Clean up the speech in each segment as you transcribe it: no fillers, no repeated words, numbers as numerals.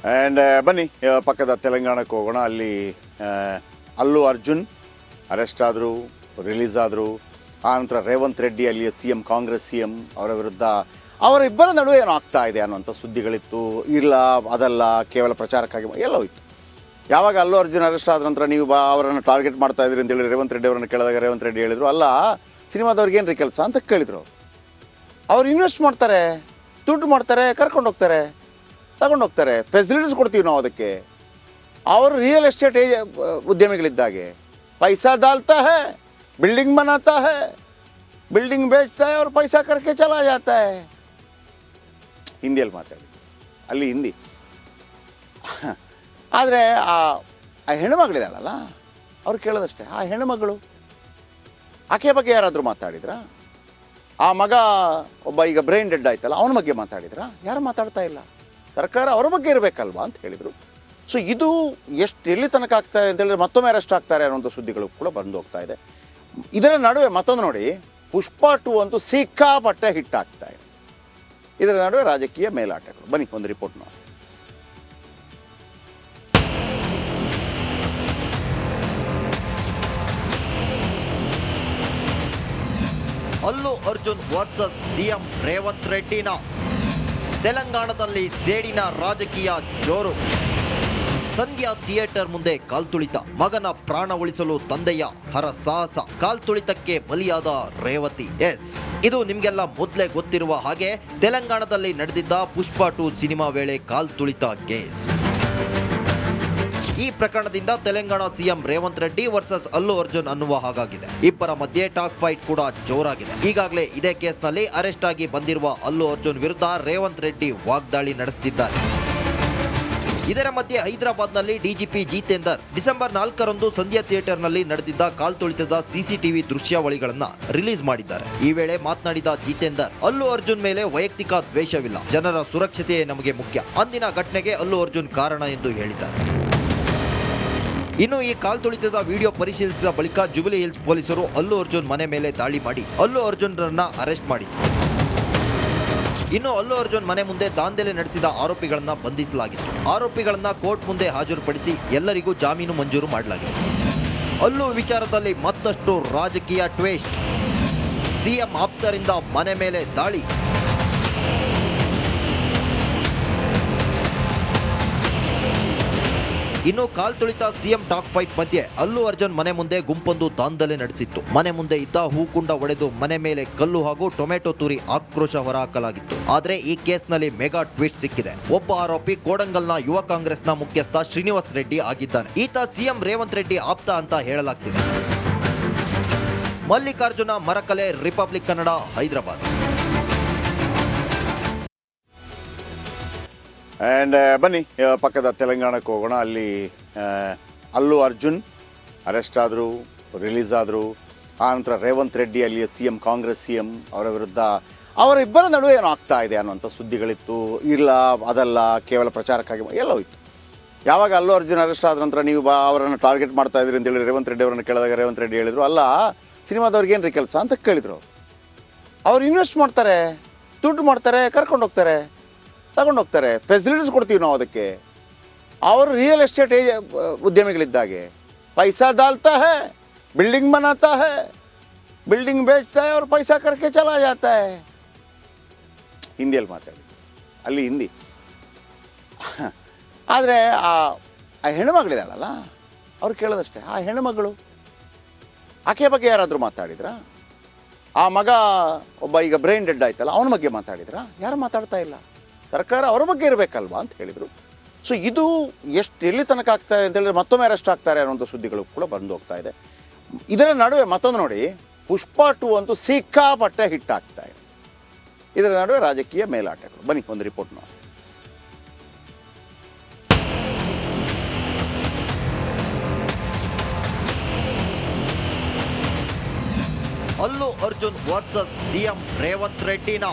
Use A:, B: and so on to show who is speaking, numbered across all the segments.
A: And ಬನ್ನಿ ಪಕ್ಕದ ತೆಲಂಗಾಣಕ್ಕೆ ಹೋಗೋಣ. ಅಲ್ಲಿ ಅಲ್ಲು ಅರ್ಜುನ್ ಅರೆಸ್ಟ್ ಆದರು, ರಿಲೀಸ್ ಆದರು. ಆನಂತರ ರೇವಂತ್ ರೆಡ್ಡಿ ಅಲ್ಲಿಯ CM, ಕಾಂಗ್ರೆಸ್ CM ಅವರ ವಿರುದ್ಧ ಅವರಿಬ್ಬರ ನಡುವೆ ಏನೋ ಆಗ್ತಾ ಇದೆ ಅನ್ನೋಂಥ ಸುದ್ದಿಗಳಿತ್ತು. ಇಲ್ಲ ಅದಲ್ಲ, ಕೇವಲ ಪ್ರಚಾರಕ್ಕಾಗಿ ಎಲ್ಲವೂ ಇತ್ತು. ಯಾವಾಗ ಅಲ್ಲು ಅರ್ಜುನ್ ಅರೆಸ್ಟ್ ಆದ ನಂತರ ನೀವು ಅವರನ್ನು ಟಾರ್ಗೆಟ್ ಮಾಡ್ತಾ ಇದ್ರಿ ಅಂತೇಳಿ ರೇವಂತ್ ರೆಡ್ಡಿ ಅವರನ್ನು ಕೇಳಿದಾಗ ರೇವಂತ್ ರೆಡ್ಡಿ ಹೇಳಿದರು, ಅಲ್ಲ ಸಿನಿಮಾದವ್ರಿಗೆ ಏನು ರೀ ಕೆಲಸ ಅಂತ ಕೇಳಿದರು. ಅವ್ರು ಇನ್ವೆಸ್ಟ್ ಮಾಡ್ತಾರೆ, ದುಡ್ಡು ಮಾಡ್ತಾರೆ, ಕರ್ಕೊಂಡು ಹೋಗ್ತಾರೆ, ತಗೊಂಡೋಗ್ತಾರೆ, ಫೆಸಿಲಿಟೀಸ್ ಕೊಡ್ತೀವಿ ನಾವು ಅದಕ್ಕೆ. ಅವರು ರಿಯಲ್ ಎಸ್ಟೇಟ್ ಉದ್ಯಮಿಗಳಿದ್ದಾಗೆ पैसा डालता है, बिल्डिंग बनाता है, बिल्डिंग बेचता है और पैसा करके चला जाता है. ಹಿಂದಿಯಲ್ಲಿ ಮಾತಾಡಿ, ಅಲ್ಲಿ ಹಿಂದಿ. ಆದರೆ ಆ ಹೆಣ್ಣುಮಗಳಿದ್ದಾಳಲ್ಲ, ಅವ್ರು ಕೇಳೋದಷ್ಟೇ, ಆ ಹೆಣ್ಣುಮಗಳು ಆಕೆ ಬಗ್ಗೆ ಯಾರಾದರೂ ಮಾತಾಡಿದ್ರಾ? ಆ ಮಗ ಒಬ್ಬ ಈಗ ಬ್ರೈನ್ ಡೆಡ್ ಆಯ್ತಲ್ಲ, ಅವನ ಬಗ್ಗೆ ಮಾತಾಡಿದ್ರಾ? ಯಾರು ಮಾತಾಡ್ತಾ ಇಲ್ಲ. ಸರ್ಕಾರ ಅವರ ಬಗ್ಗೆ ಇರಬೇಕಲ್ವಾ ಅಂತ ಹೇಳಿದರು. ಸೊ ಇದು ಎಲ್ಲಿ ತನಕ ಆಗ್ತಾಯಿದೆ ಅಂತೇಳಿದ್ರೆ ಮತ್ತೊಮ್ಮೆ ಅರೆಸ್ಟ್ ಆಗ್ತಾರೆ ಅನ್ನೋಂಥ ಸುದ್ದಿಗಳು ಕೂಡ ಬಂದು ಹೋಗ್ತಾ ಇದೆ. ಇದರ ನಡುವೆ ಮತ್ತೊಂದು ನೋಡಿ, ಪುಷ್ಪ 2 ಅಂತೂ ಸಿಕ್ಕಾಪಟ್ಟೆ ಹಿಟ್ ಆಗ್ತಾ ಇದೆ. ಇದರ ನಡುವೆ ರಾಜಕೀಯ ಮೇಲಾಟಗಳು. ಬನ್ನಿ ಒಂದು ರಿಪೋರ್ಟ್ ನೋಡಿ.
B: ಅಲ್ಲು ಅರ್ಜುನ್ ವರ್ಸಸ್ CM ರೇವಂತ್ ರೆಡ್ಡಿನ ತೆಲಂಗಾಣದಲ್ಲಿ ಸೇಡಿನ ರಾಜಕೀಯ ಜೋರು. ಸಂಧ್ಯಾ ಥಿಯೇಟರ್ ಮುಂದೆ ಕಾಲ್ತುಳಿತ, ಮಗನ ಪ್ರಾಣ ಉಳಿಸಲು ತಂದೆಯ ಹರಸಾಹಸ, ಕಾಲ್ತುಳಿತಕ್ಕೆ ಬಲಿಯಾದ ರೇವತಿ. ಇದು ನಿಮ್ಗೆಲ್ಲ ಮೊದಲೇ ಗೊತ್ತಿರುವ ಹಾಗೆ ತೆಲಂಗಾಣದಲ್ಲಿ ನಡೆದಿದ್ದ ಪುಷ್ಪ 2 ಸಿನಿಮಾ ವೇಳೆ ಕಾಲ್ತುಳಿತ ಕೇಸ್. ಈ ಪ್ರಕರಣದಿಂದ ತೆಲಂಗಾಣ CM ರೇವಂತ್ ರೆಡ್ಡಿ ವರ್ಸಸ್ ಅಲ್ಲು ಅರ್ಜುನ್ ಅನ್ನುವ ಹಾಗಾಗಿದೆ. ಇಬ್ಬರ ಮಧ್ಯೆ ಟಾಕ್ ಫೈಟ್ ಕೂಡ ಜೋರಾಗಿದೆ. ಈಗಾಗಲೇ ಇದೇ ಕೇಸ್ನಲ್ಲಿ ಅರೆಸ್ಟ್ ಆಗಿ ಬಂದಿರುವ ಅಲ್ಲು ಅರ್ಜುನ್ ವಿರುದ್ಧ ರೇವಂತ್ ರೆಡ್ಡಿ ವಾಗ್ದಾಳಿ ನಡೆಸುತ್ತಿದ್ದಾರೆ. ಇದರ ಮಧ್ಯೆ ಹೈದರಾಬಾದ್ನಲ್ಲಿ DGP ಜಿತೇಂದರ್ ಡಿಸೆಂಬರ್ 4ರಂದು ಸಂಧ್ಯಾ ಥಿಯೇಟರ್ನಲ್ಲಿ ನಡೆದಿದ್ದ ಕಾಲ್ತುಳಿತದ CCTV ದೃಶ್ಯಾವಳಿಗಳನ್ನ ರಿಲೀಸ್ ಮಾಡಿದ್ದಾರೆ. ಈ ವೇಳೆ ಮಾತನಾಡಿದ ಜಿತೇಂದರ್, ಅಲ್ಲು ಅರ್ಜುನ್ ಮೇಲೆ ವೈಯಕ್ತಿಕ ದ್ವೇಷವಿಲ್ಲ, ಜನರ ಸುರಕ್ಷತೆಯೇ ನಮಗೆ ಮುಖ್ಯ. ಅಂದಿನ ಘಟನೆಗೆ ಅಲ್ಲು ಅರ್ಜುನ್ ಕಾರಣ ಎಂದು ಹೇಳಿದ್ದಾರೆ. ಇನ್ನು ಈ ಕಾಲ್ತುಳಿತದ ವಿಡಿಯೋ ಪರಿಶೀಲಿಸಿದ ಬಳಿಕ ಜುಬಿಲಿ ಹಿಲ್ಸ್ ಪೊಲೀಸರು ಅಲ್ಲು ಅರ್ಜುನ್ ಮನೆ ಮೇಲೆ ದಾಳಿ ಮಾಡಿ ಅಲ್ಲು ಅರ್ಜುನ್ರನ್ನ ಅರೆಸ್ಟ್ ಮಾಡಿದ್ರು. ಇನ್ನು ಅಲ್ಲು ಅರ್ಜುನ್ ಮನೆ ಮುಂದೆ ದಾಂಧಲೆ ನಡೆಸಿದ ಆರೋಪಿಗಳನ್ನ ಬಂಧಿಸಲಾಗಿತ್ತು. ಆರೋಪಿಗಳನ್ನ ಕೋರ್ಟ್ ಮುಂದೆ ಹಾಜರುಪಡಿಸಿ ಎಲ್ಲರಿಗೂ ಜಾಮೀನು ಮಂಜೂರು ಮಾಡಲಾಗಿದೆ. ಅಲ್ಲು ವಿಚಾರದಲ್ಲಿ ಮತ್ತಷ್ಟು ರಾಜಕೀಯ ಟ್ವಿಸ್ಟ್. CM ಆಪ್ತರಿಂದ ಮನೆ ಮೇಲೆ ದಾಳಿ. ಇನ್ನು ಕಾಲ್ತುಳಿತ CM ಟಾಕ್ ಫೈಟ್ ಮಧ್ಯೆ ಅಲ್ಲು ಅರ್ಜುನ್ ಮನೆ ಮುಂದೆ ಗುಂಪೊಂದು ದಾಂಧಲೆ ನಡೆಸಿತ್ತು. ಮನೆ ಮುಂದೆ ಇದ್ದ ಹೂಕುಂಡ ಒಡೆದು ಮನೆ ಮೇಲೆ ಕಲ್ಲು ಹಾಗೂ ಟೊಮೆಟೊ ತೂರಿ ಆಕ್ರೋಶ ಹೊರಹಾಕಲಾಗಿತ್ತು. ಆದರೆ ಈ ಕೇಸ್ನಲ್ಲಿ ಮೆಗಾ ಟ್ವಿಸ್ಟ್ ಸಿಕ್ಕಿದೆ. ಒಬ್ಬ ಆರೋಪಿ ಕೋಡಂಗಲ್ನ ಯುವ ಕಾಂಗ್ರೆಸ್ನ ಮುಖ್ಯಸ್ಥ ಶ್ರೀನಿವಾಸ್ ರೆಡ್ಡಿ ಆಗಿದ್ದಾನೆ. ಈತ CM ರೇವಂತ್ ರೆಡ್ಡಿ ಆಪ್ತ ಅಂತ ಹೇಳಲಾಗ್ತಿದೆ. ಮಲ್ಲಿಕಾರ್ಜುನ ಮರಕಲೆ, ರಿಪಬ್ಲಿಕ್ ಕನ್ನಡ, ಹೈದರಾಬಾದ್.
A: ಆ್ಯಂಡ್ ಬನ್ನಿ ಪಕ್ಕದ ತೆಲಂಗಾಣಕ್ಕೆ ಹೋಗೋಣ. ಅಲ್ಲಿ ಅಲ್ಲು ಅರ್ಜುನ್ ಅರೆಸ್ಟ್ ಆದರು, ರಿಲೀಸ್ ಆದರು. ಆನಂತರ ರೇವಂತ್ ರೆಡ್ಡಿ ಅಲ್ಲಿಯ CM, ಕಾಂಗ್ರೆಸ್ CM ಅವರ ವಿರುದ್ಧ ಅವರಿಬ್ಬರ ನಡುವೆ ಏನೋ ಆಗ್ತಾ ಇದೆ ಅನ್ನೋಂಥ ಸುದ್ದಿಗಳಿತ್ತು. ಇಲ್ಲ ಅದಲ್ಲ, ಕೇವಲ ಪ್ರಚಾರಕ್ಕಾಗಿ ಎಲ್ಲವೂ ಇತ್ತು. ಯಾವಾಗ ಅಲ್ಲು ಅರ್ಜುನ್ ಅರೆಸ್ಟ್ ಆದ ನಂತರ ನೀವು ಅವರನ್ನು ಟಾರ್ಗೆಟ್ ಮಾಡ್ತಾ ಇದ್ರಿ ಅಂತೇಳಿ ರೇವಂತ್ ರೆಡ್ಡಿ ಅವರನ್ನು ಕೇಳಿದಾಗ ರೇವಂತ್ ರೆಡ್ಡಿ ಹೇಳಿದರು, ಅಲ್ಲ ಸಿನಿಮಾದವ್ರಿಗೆ ಏನು ರೀ ಕೆಲಸ ಅಂತ ಕೇಳಿದರು. ಅವ್ರು ಇನ್ವೆಸ್ಟ್ ಮಾಡ್ತಾರೆ, ದುಡ್ಡು ಮಾಡ್ತಾರೆ, ಕರ್ಕೊಂಡು ಹೋಗ್ತಾರೆ, ತಗೊಂಡೋಗ್ತಾರೆ, ಫೆಸಿಲಿಟೀಸ್ ಕೊಡ್ತೀವಿ ನಾವು ಅದಕ್ಕೆ. ಅವರು ರಿಯಲ್ ಎಸ್ಟೇಟ್ ಉದ್ಯಮಿಗಳಿದ್ದಾಗೆ पैसा डालता है, बिल्डिंग बनाता है, बिल्डिंग बेचता है और पैसा करके चला जाता है. ಹಿಂದಿಯಲ್ಲಿ ಮಾತಾಡಿ, ಅಲ್ಲಿ ಹಿಂದಿ. ಆದರೆ ಆ ಹೆಣ್ಣುಮಗಳಿದ್ದಾಳಲ್ಲ, ಅವ್ರು ಕೇಳೋದಷ್ಟೇ, ಆ ಹೆಣ್ಣುಮಗಳು ಆಕೆ ಬಗ್ಗೆ ಯಾರಾದರೂ ಮಾತಾಡಿದ್ರಾ? ಆ ಮಗ ಒಬ್ಬ ಈಗ ಬ್ರೈನ್ ಡೆಡ್ ಆಯ್ತಲ್ಲ, ಅವನ ಬಗ್ಗೆ ಮಾತಾಡಿದ್ರಾ? ಯಾರು ಮಾತಾಡ್ತಾ ಇಲ್ಲ. ಸರ್ಕಾರ ಅವರ ಬಗ್ಗೆ ಇರಬೇಕಲ್ವಾ ಅಂತ ಹೇಳಿದರು. ಸೊ ಇದು ಎಲ್ಲಿ ತನಕ ಆಗ್ತಾಯಿದೆ ಅಂತೇಳಿದ್ರೆ ಮತ್ತೊಮ್ಮೆ ಅರೆಸ್ಟ್ ಆಗ್ತಾರೆ ಅನ್ನೋಂಥ ಸುದ್ದಿಗಳು ಕೂಡ ಬಂದು ಹೋಗ್ತಾ ಇದೆ. ಇದರ ನಡುವೆ ಮತ್ತೊಂದು ನೋಡಿ, ಪುಷ್ಪ 2 ಅಂತೂ ಸಿಕ್ಕಾಪಟ್ಟೆ ಹಿಟ್ ಆಗ್ತಾ ಇದೆ. ಇದರ ನಡುವೆ ರಾಜಕೀಯ ಮೇಲಾಟಗಳು. ಬನ್ನಿ ಒಂದು ರಿಪೋರ್ಟ್ ನೋಡಿ.
B: ಅಲ್ಲು ಅರ್ಜುನ್ ವರ್ಸಸ್ CM ರೇವಂತ್ ರೆಡ್ಡಿನ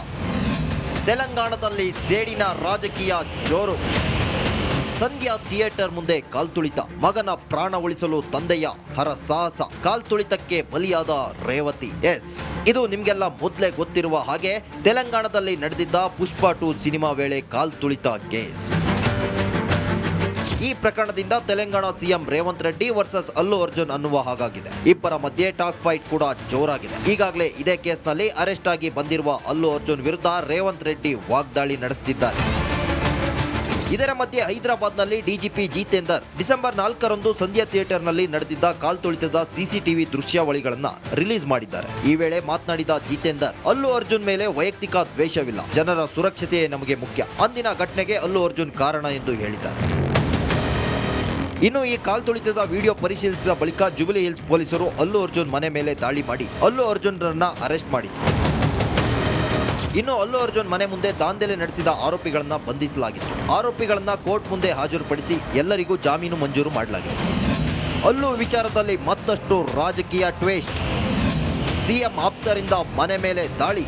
B: ತೆಲಂಗಾಣದಲ್ಲಿ ಸೇಡಿನ ರಾಜಕೀಯ ಜೋರು. ಸಂಧ್ಯಾ ಥಿಯೇಟರ್ ಮುಂದೆ ಕಾಲ್ತುಳಿತ, ಮಗನ ಪ್ರಾಣ ಉಳಿಸಲು ತಂದೆಯ ಹರಸಾಹಸ, ಕಾಲ್ತುಳಿತಕ್ಕೆ ಬಲಿಯಾದ ರೇವತಿ. ಇದು ನಿಮ್ಗೆಲ್ಲ ಮೊದಲೇ ಗೊತ್ತಿರುವ ಹಾಗೆ ತೆಲಂಗಾಣದಲ್ಲಿ ನಡೆದಿದ್ದ ಪುಷ್ಪ 2 ಸಿನಿಮಾ ವೇಳೆ ಕಾಲ್ತುಳಿತ ಕೇಸ್. ಈ ಪ್ರಕರಣದಿಂದ ತೆಲಂಗಾಣ ಸಿಎಂ ರೇವಂತ್ ರೆಡ್ಡಿ ವರ್ಸಸ್ ಅಲ್ಲು ಅರ್ಜುನ್ ಅನ್ನುವ ಹಾಗಾಗಿದೆ. ಇಬ್ಬರ ಮಧ್ಯೆ ಟಾಕ್ ಫೈಟ್ ಕೂಡ ಜೋರಾಗಿದೆ. ಈಗಾಗಲೇ ಇದೇ ಕೇಸ್ನಲ್ಲಿ ಅರೆಸ್ಟ್ ಆಗಿ ಬಂದಿರುವ ಅಲ್ಲು ಅರ್ಜುನ್ ವಿರುದ್ಧ ರೇವಂತ್ ರೆಡ್ಡಿ ವಾಗ್ದಾಳಿ ನಡೆಸುತ್ತಿದ್ದಾರೆ. ಇದರ ಮಧ್ಯೆ ಹೈದರಾಬಾದ್ನಲ್ಲಿ ಡಿಜಿಪಿ ಜಿತೇಂದರ್ ಡಿಸೆಂಬರ್ 4ರಂದು ಸಂಧ್ಯಾ ಥಿಯೇಟರ್ನಲ್ಲಿ ನಡೆದಿದ್ದ ಕಾಲ್ತುಳಿತದ ಸಿಸಿಟಿವಿ ದೃಶ್ಯಾವಳಿಗಳನ್ನ ರಿಲೀಸ್ ಮಾಡಿದ್ದಾರೆ. ಈ ವೇಳೆ ಮಾತನಾಡಿದ ಜಿತೇಂದರ್, ಅಲ್ಲು ಅರ್ಜುನ್ ಮೇಲೆ ವೈಯಕ್ತಿಕ ದ್ವೇಷವಿಲ್ಲ, ಜನರ ಸುರಕ್ಷತೆಯೇ ನಮಗೆ ಮುಖ್ಯ. ಅಂದಿನ ಘಟನೆಗೆ ಅಲ್ಲು ಅರ್ಜುನ್ ಕಾರಣ ಎಂದು ಹೇಳಿದ್ದಾರೆ. ಇನ್ನು ಈ ಕಾಲ್ತುಳಿತದ ವಿಡಿಯೋ ಪರಿಶೀಲಿಸಿದ ಬಳಿಕ ಜುಬಿಲಿ ಹಿಲ್ಸ್ ಪೊಲೀಸರು ಅಲ್ಲು ಅರ್ಜುನ್ ಮನೆ ಮೇಲೆ ದಾಳಿ ಮಾಡಿ ಅಲ್ಲು ಅರ್ಜುನ್ರನ್ನ ಅರೆಸ್ಟ್ ಮಾಡಿದ್ರು. ಇನ್ನು ಅಲ್ಲು ಅರ್ಜುನ್ ಮನೆ ಮುಂದೆ ದಾಂಧಲೆ ನಡೆಸಿದ ಆರೋಪಿಗಳನ್ನ ಬಂಧಿಸಲಾಗಿತ್ತು. ಆರೋಪಿಗಳನ್ನ ಕೋರ್ಟ್ ಮುಂದೆ ಹಾಜರುಪಡಿಸಿ ಎಲ್ಲರಿಗೂ ಜಾಮೀನು ಮಂಜೂರು ಮಾಡಲಾಗಿದೆ. ಅಲ್ಲು ವಿಚಾರದಲ್ಲಿ ಮತ್ತಷ್ಟು ರಾಜಕೀಯ ಟ್ವಿಸ್ಟ್. ಸಿಎಂ ಆಪ್ತರಿಂದ ಮನೆ ಮೇಲೆ ದಾಳಿ.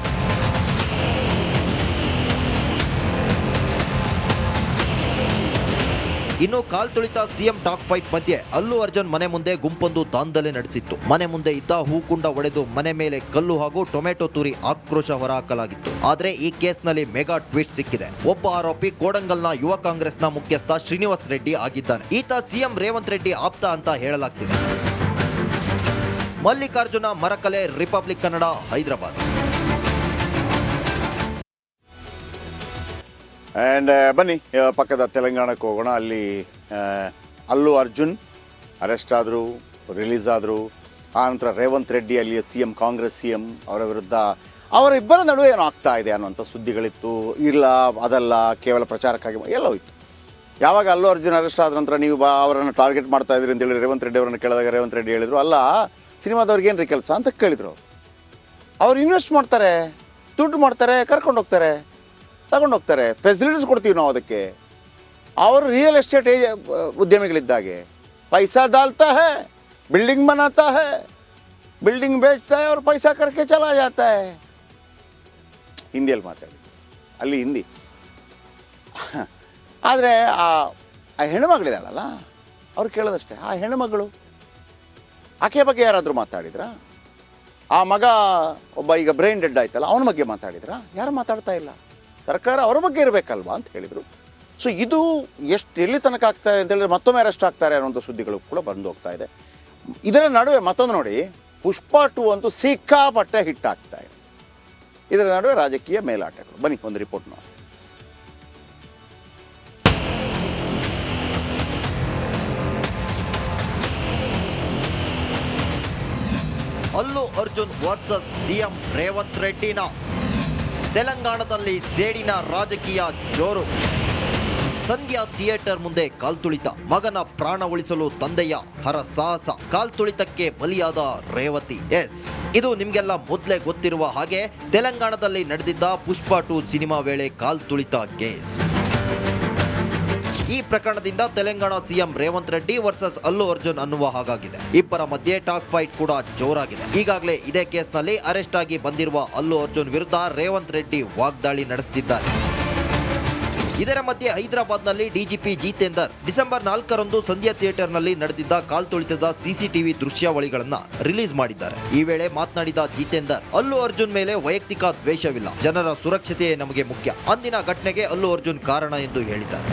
B: ಇನ್ನು ಕಾಲ್ತುಳಿತ ಸಿಎಂ ಟಾಕ್ ಫೈಟ್ ಮಧ್ಯೆ ಅಲ್ಲು ಅರ್ಜುನ್ ಮನೆ ಮುಂದೆ ಗುಂಪೊಂದು ದಾಂಧಲೆ ನಡೆಸಿತ್ತು. ಮನೆ ಮುಂದೆ ಇದ್ದ ಹೂಕುಂಡ ಒಡೆದು ಮನೆ ಮೇಲೆ ಕಲ್ಲು ಹಾಗೂ ಟೊಮೆಟೊ ತೂರಿ ಆಕ್ರೋಶ ಹೊರಹಾಕಲಾಗಿತ್ತು. ಆದರೆ ಈ ಕೇಸ್ನಲ್ಲಿ ಮೆಗಾ ಟ್ವಿಸ್ಟ್ ಸಿಕ್ಕಿದೆ. ಒಬ್ಬ ಆರೋಪಿ ಕೋಡಂಗಲ್ನ ಯುವ ಕಾಂಗ್ರೆಸ್ನ ಮುಖ್ಯಸ್ಥ ಶ್ರೀನಿವಾಸ್ ರೆಡ್ಡಿ ಆಗಿದ್ದಾನೆ. ಈತ ಸಿಎಂ ರೇವಂತ್ ರೆಡ್ಡಿ ಆಪ್ತ ಅಂತ ಹೇಳಲಾಗ್ತಿದೆ. ಮಲ್ಲಿಕಾರ್ಜುನ ಮರಕಲೆ, ರಿಪಬ್ಲಿಕ್ ಕನ್ನಡ, ಹೈದರಾಬಾದ್.
A: ಆ್ಯಂಡ್ ಬನ್ನಿ ಪಕ್ಕದ ತೆಲಂಗಾಣಕ್ಕೆ ಹೋಗೋಣ. ಅಲ್ಲಿ ಅಲ್ಲು ಅರ್ಜುನ್ ಅರೆಸ್ಟ್ ಆದರು, ರಿಲೀಸ್ ಆದರು. ಆನಂತರ ರೇವಂತ್ ರೆಡ್ಡಿ ಅಲ್ಲಿಯ CM ಕಾಂಗ್ರೆಸ್ CM ಅವರ ವಿರುದ್ಧ ಅವರಿಬ್ಬರ ನಡುವೆ ಏನೋ ಆಗ್ತಾ ಇದೆ ಅನ್ನೋಂಥ ಸುದ್ದಿಗಳಿತ್ತು. ಇಲ್ಲ ಅದಲ್ಲ, ಕೇವಲ ಪ್ರಚಾರಕ್ಕಾಗಿ ಎಲ್ಲವೂ ಇತ್ತು. ಯಾವಾಗ ಅಲ್ಲು ಅರ್ಜುನ್ ಅರೆಸ್ಟ್ ಆದ ನಂತರ ನೀವು ಅವರನ್ನು ಟಾರ್ಗೆಟ್ ಮಾಡ್ತಾ ಇದ್ರಿ ಅಂತೇಳಿ ರೇವಂತ್ ರೆಡ್ಡಿ ಅವರನ್ನು ಕೇಳಿದಾಗ ರೇವಂತ್ ರೆಡ್ಡಿ ಹೇಳಿದರು, ಅಲ್ಲ ಸಿನಿಮಾದವ್ರಿಗೆ ಏನು ರೀ ಕೆಲಸ ಅಂತ ಕೇಳಿದರು. ಅವ್ರು ಇನ್ವೆಸ್ಟ್ ಮಾಡ್ತಾರೆ, ದುಡ್ಡು ಮಾಡ್ತಾರೆ, ಕರ್ಕೊಂಡು ಹೋಗ್ತಾರೆ, ತಗೊಂಡೋಗ್ತಾರೆ, ಫೆಸಿಲಿಟೀಸ್ ಕೊಡ್ತೀವಿ ನಾವು ಅದಕ್ಕೆ. ಅವರು ರಿಯಲ್ ಎಸ್ಟೇಟ್ ಉದ್ಯಮಿಗಳಿದ್ದಾಗೆ ಪೈಸಾ डालता है, बिल्डिंग बनाता है, बिल्डिंग बेचता है और पैसा करके चला जाता है. ಹಿಂದಿಯಲ್ಲಿ ಮಾತಾಡಿ, ಅಲ್ಲಿ ಹಿಂದಿ. ಆದರೆ ಆ ಹೆಣ್ಣುಮಗಳಿದಾಳಲ್ಲ, ಅವ್ರು ಕೇಳೋದಷ್ಟೇ, ಆ ಹೆಣ್ಣುಮಗಳು ಆಕೆ ಬಗ್ಗೆ ಯಾರಾದರೂ ಮಾತಾಡಿದ್ರಾ? ಆ ಮಗ ಒಬ್ಬ ಈಗ ಬ್ರೈನ್ ಡೆಡ್ ಆಯ್ತಲ್ಲ, ಅವನ ಬಗ್ಗೆ ಮಾತಾಡಿದ್ರಾ? ಯಾರು ಮಾತಾಡ್ತಾ ಇಲ್ಲ. ಸರ್ಕಾರ ಅವರ ಬಗ್ಗೆ ಇರಬೇಕಲ್ವಾ ಅಂತ ಹೇಳಿದರು. ಸೊ ಇದು ಎಲ್ಲಿ ತನಕ ಆಗ್ತಾ ಇದೆ ಅಂತೇಳಿದ್ರೆ ಮತ್ತೊಮ್ಮೆ ಅರೆಸ್ಟ್ ಆಗ್ತಾರೆ ಅನ್ನೋಂಥ ಸುದ್ದಿಗಳು ಕೂಡ ಬಂದು ಹೋಗ್ತಾ ಇದೆ. ಇದರ ನಡುವೆ ಮತ್ತೊಂದು ನೋಡಿ, ಪುಷ್ಪ 2 ಅಂತೂ ಸಿಕ್ಕಾಪಟ್ಟೆ ಹಿಟ್ ಆಗ್ತಾ ಇದೆ. ಇದರ ನಡುವೆ ರಾಜಕೀಯ ಮೇಲಾಟಗಳು. ಬನ್ನಿ ಒಂದು ರಿಪೋರ್ಟ್ ನೋಡಿ.
B: ಅಲ್ಲು ಅರ್ಜುನ್ ವರ್ಸಸ್ ಸಿಎಂ ರೇವಂತ್ ರೆಡ್ಡಿನ ತೆಲಂಗಾಣದಲ್ಲಿ ಸೇಡಿನ ರಾಜಕೀಯ ಜೋರು. ಸಂಧ್ಯಾ ಥಿಯೇಟರ್ ಮುಂದೆ ಕಾಲ್ತುಳಿತ, ಮಗನ ಪ್ರಾಣ ಉಳಿಸಲು ತಂದೆಯ ಹರಸಾಹಸ, ಕಾಲ್ತುಳಿತಕ್ಕೆ ಬಲಿಯಾದ ರೇವತಿ. ಇದು ನಿಮ್ಗೆಲ್ಲ ಮೊದಲೇ ಗೊತ್ತಿರುವ ಹಾಗೆ ತೆಲಂಗಾಣದಲ್ಲಿ ನಡೆದಿದ್ದ ಪುಷ್ಪ 2 ಸಿನಿಮಾ ವೇಳೆ ಕಾಲ್ತುಳಿತ ಕೇಸ್. ಈ ಪ್ರಕರಣದಿಂದ ತೆಲಂಗಾಣ ಸಿಎಂ ರೇವಂತ್ ರೆಡ್ಡಿ ವರ್ಸಸ್ ಅಲ್ಲು ಅರ್ಜುನ್ ಅನ್ನುವ ಹಾಗಾಗಿದೆ. ಇಬ್ಬರ ಮಧ್ಯೆ ಟಾಕ್ ಫೈಟ್ ಕೂಡ ಜೋರಾಗಿದೆ. ಈಗಾಗಲೇ ಇದೇ ಕೇಸ್ನಲ್ಲಿ ಅರೆಸ್ಟ್ ಆಗಿ ಬಂದಿರುವ ಅಲ್ಲು ಅರ್ಜುನ್ ವಿರುದ್ಧ ರೇವಂತ್ ರೆಡ್ಡಿ ವಾಗ್ದಾಳಿ ನಡೆಸುತ್ತಿದ್ದಾರೆ. ಇದರ ಮಧ್ಯೆ ಹೈದರಾಬಾದ್ನಲ್ಲಿ ಡಿಜಿಪಿ ಜಿತೇಂದರ್ ಡಿಸೆಂಬರ್ 4ರಂದು ಸಂಧ್ಯಾ ಥಿಯೇಟರ್ನಲ್ಲಿ ನಡೆದಿದ್ದ ಕಾಲ್ತುಳಿತದ ಸಿಸಿಟಿವಿ ದೃಶ್ಯಾವಳಿಗಳನ್ನ ರಿಲೀಸ್ ಮಾಡಿದ್ದಾರೆ. ಈ ವೇಳೆ ಮಾತನಾಡಿದ ಜಿತೇಂದರ್, ಅಲ್ಲು ಅರ್ಜುನ್ ಮೇಲೆ ವೈಯಕ್ತಿಕ ದ್ವೇಷವಿಲ್ಲ, ಜನರ ಸುರಕ್ಷತೆಯೇ ನಮಗೆ ಮುಖ್ಯ. ಅಂದಿನ ಘಟನೆಗೆ ಅಲ್ಲು ಅರ್ಜುನ್ ಕಾರಣ ಎಂದು ಹೇಳಿದ್ದಾರೆ.